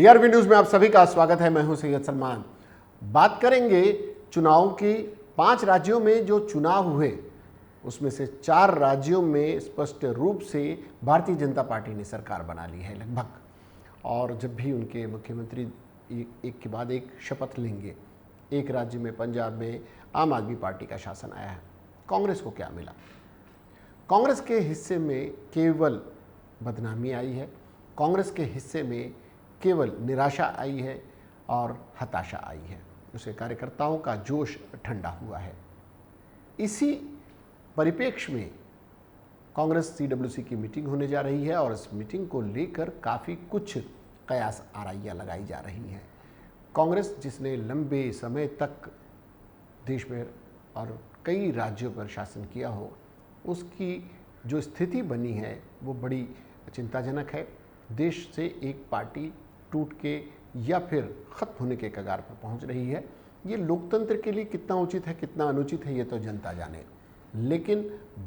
DRV news में आप सभी का स्वागत है। मैं हूं सैयद सलमान। बात करेंगे चुनाव की। 5 राज्यों में जो चुनाव हुए उसमें से 4 राज्यों में स्पष्ट रूप से भारतीय जनता पार्टी ने सरकार बना ली है लगभग। और जब भी उनके मुख्यमंत्री एक के बाद एक शपथ लेंगे, एक राज्य में पंजाब में आम आदमी पार्टी का शासन आया है। कांग्रेस को क्या मिला? कांग्रेस के हिस्से में केवल बदनामी आई है, कांग्रेस के हिस्से में केवल निराशा आई है और हताशा आई है। उसे कार्यकर्ताओं का जोश ठंडा हुआ है। इसी परिप्रेक्ष्य में कांग्रेस सीडब्ल्यूसी की मीटिंग होने जा रही है और इस मीटिंग को लेकर काफ़ी कुछ कयास आराइयाँ लगाई जा रही हैं। कांग्रेस जिसने लंबे समय तक देश में और कई राज्यों पर शासन किया हो, उसकी जो स्थिति बनी है वो बड़ी चिंताजनक है। देश से एक पार्टी टूट के या फिर ख़त्म होने के कगार पर पहुंच रही है। ये लोकतंत्र के लिए कितना उचित है, कितना अनुचित है, ये तो जनता जाने। लेकिन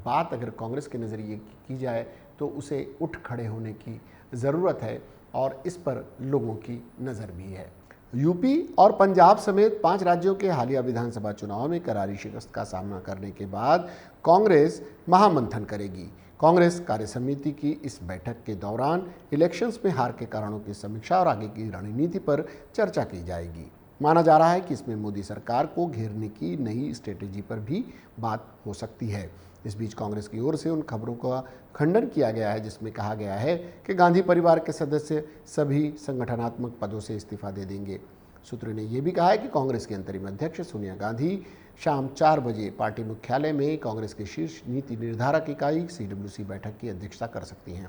बात अगर कांग्रेस के नज़रिए की जाए तो उसे उठ खड़े होने की ज़रूरत है और इस पर लोगों की नज़र भी है। यूपी और पंजाब समेत 5 राज्यों के हालिया विधानसभा चुनाव में करारी शिकस्त का सामना करने के बाद कांग्रेस महामंथन करेगी। कांग्रेस कार्यसमिति की इस बैठक के दौरान इलेक्शंस में हार के कारणों की समीक्षा और आगे की रणनीति पर चर्चा की जाएगी। माना जा रहा है कि इसमें मोदी सरकार को घेरने की नई स्ट्रेटेजी पर भी बात हो सकती है। इस बीच कांग्रेस की ओर से उन खबरों का खंडन किया गया है जिसमें कहा गया है कि गांधी परिवार के सदस्य सभी संगठनात्मक पदों से इस्तीफा दे देंगे। सूत्रों ने यह भी कहा है कि कांग्रेस की अंतरिम अध्यक्ष सोनिया गांधी शाम 4 बजे पार्टी मुख्यालय में कांग्रेस के शीर्ष नीति निर्धारक इकाई सीडब्ल्यूसी बैठक की अध्यक्षता कर सकती हैं।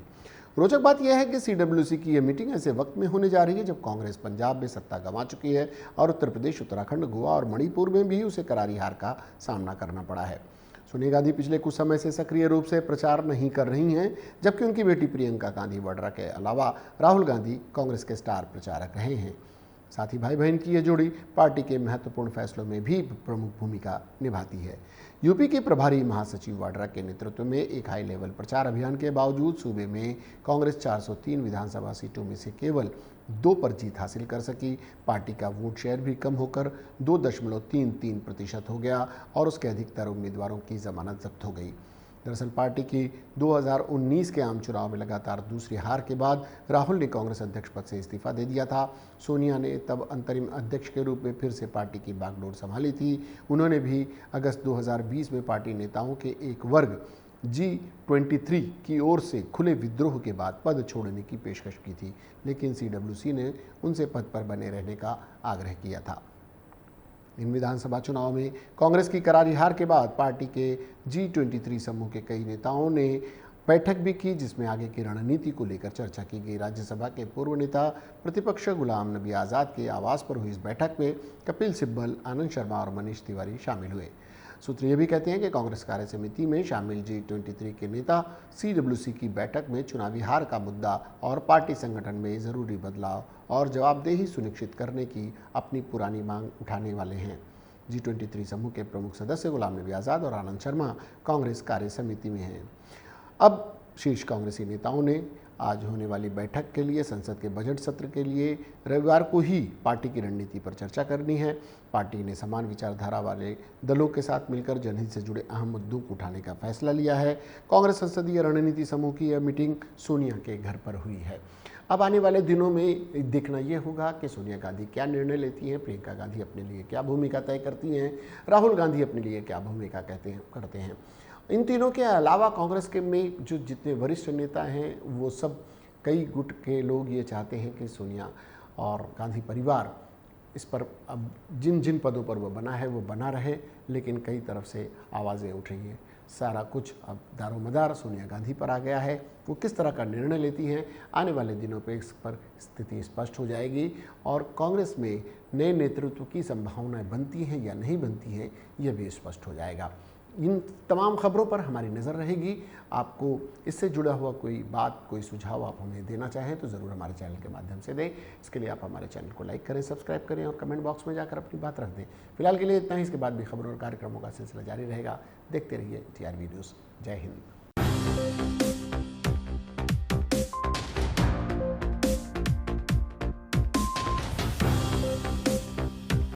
रोचक बात यह है कि सीडब्ल्यूसी की यह मीटिंग ऐसे वक्त में होने जा रही है जब कांग्रेस पंजाब में सत्ता गंवा चुकी है और उत्तर प्रदेश, उत्तराखंड, गोवा और मणिपुर में भी उसे करारी हार का सामना करना पड़ा है। सोनिया गांधी पिछले कुछ समय से सक्रिय रूप से प्रचार नहीं कर रही हैं, जबकि उनकी बेटी प्रियंका गांधी वाड्रा के अलावा राहुल गांधी कांग्रेस के स्टार प्रचारक रहे हैं। साथ ही भाई बहन की यह जोड़ी पार्टी के महत्वपूर्ण फैसलों में भी प्रमुख भूमिका निभाती है। यूपी के प्रभारी महासचिव वाड्रा के नेतृत्व में एक हाई लेवल प्रचार अभियान के बावजूद सूबे में कांग्रेस 403 विधानसभा सीटों में से केवल 2 पर जीत हासिल कर सकी। पार्टी का वोट शेयर भी कम होकर 2.33% हो गया और उसके अधिकतर उम्मीदवारों की जमानत जब्त हो गई। दरअसल पार्टी की 2019 के आम चुनाव में लगातार दूसरी हार के बाद राहुल ने कांग्रेस अध्यक्ष पद से इस्तीफा दे दिया था। सोनिया ने तब अंतरिम अध्यक्ष के रूप में फिर से पार्टी की बागडोर संभाली थी। उन्होंने भी अगस्त 2020 में पार्टी नेताओं के एक वर्ग G23 की ओर से खुले विद्रोह के बाद पद छोड़ने की पेशकश की थी, लेकिन सीडब्ल्यूसी ने उनसे पद पर बने रहने का आग्रह किया था। इन विधानसभा चुनाव में कांग्रेस की करारी हार के बाद पार्टी के G23 समूह के कई नेताओं ने बैठक भी की, जिसमें आगे की रणनीति को लेकर चर्चा की गई। राज्यसभा के पूर्व नेता प्रतिपक्ष गुलाम नबी आज़ाद के आवास पर हुई इस बैठक में कपिल सिब्बल, आनंद शर्मा और मनीष तिवारी शामिल हुए। सूत्र ये भी कहते हैं कि कांग्रेस कार्य समिति में शामिल G23 के नेता सीडब्ल्यूसी की बैठक में चुनावी हार का मुद्दा और पार्टी संगठन में ज़रूरी बदलाव और जवाबदेही सुनिश्चित करने की अपनी पुरानी मांग उठाने वाले हैं। G23 समूह के प्रमुख सदस्य गुलाम नबी आज़ाद और आनंद शर्मा कांग्रेस कार्य समिति में हैं। अब शीर्ष कांग्रेसी नेताओं ने आज होने वाली बैठक के लिए संसद के बजट सत्र के लिए रविवार को ही पार्टी की रणनीति पर चर्चा करनी है। पार्टी ने समान विचारधारा वाले दलों के साथ मिलकर जनहित से जुड़े अहम मुद्दों को उठाने का फैसला लिया है। कांग्रेस संसदीय रणनीति समूह की यह मीटिंग सोनिया के घर पर हुई है। अब आने वाले दिनों में देखना यह होगा कि सोनिया गांधी क्या निर्णय लेती हैं, प्रियंका गांधी अपने लिए क्या भूमिका तय करती हैं, राहुल गांधी अपने लिए क्या भूमिका करते हैं। इन तीनों के अलावा कांग्रेस के में जो जितने वरिष्ठ नेता हैं वो सब कई गुट के लोग ये चाहते हैं कि सोनिया और गांधी परिवार इस पर अब जिन जिन पदों पर वो बना है वो बना रहे, लेकिन कई तरफ से आवाज़ें उठ रही हैं। सारा कुछ अब दारोमदार सोनिया गांधी पर आ गया है। वो किस तरह का निर्णय लेती हैं, आने वाले दिनों पर इस पर स्थिति स्पष्ट हो जाएगी और कांग्रेस में नए नेतृत्व की संभावनाएं बनती हैं या नहीं बनती हैं, यह भी स्पष्ट हो जाएगा। इन तमाम खबरों पर हमारी नज़र रहेगी। आपको इससे जुड़ा हुआ कोई बात, कोई सुझाव आप हमें देना चाहें तो ज़रूर हमारे चैनल के माध्यम से दें। इसके लिए आप हमारे चैनल को लाइक करें, सब्सक्राइब करें और कमेंट बॉक्स में जाकर अपनी बात रख दें। फिलहाल के लिए इतना ही। इसके बाद भी खबरों और कार्यक्रमों का सिलसिला जारी रहेगा। देखते रहिए TRV न्यूज़। जय हिंद।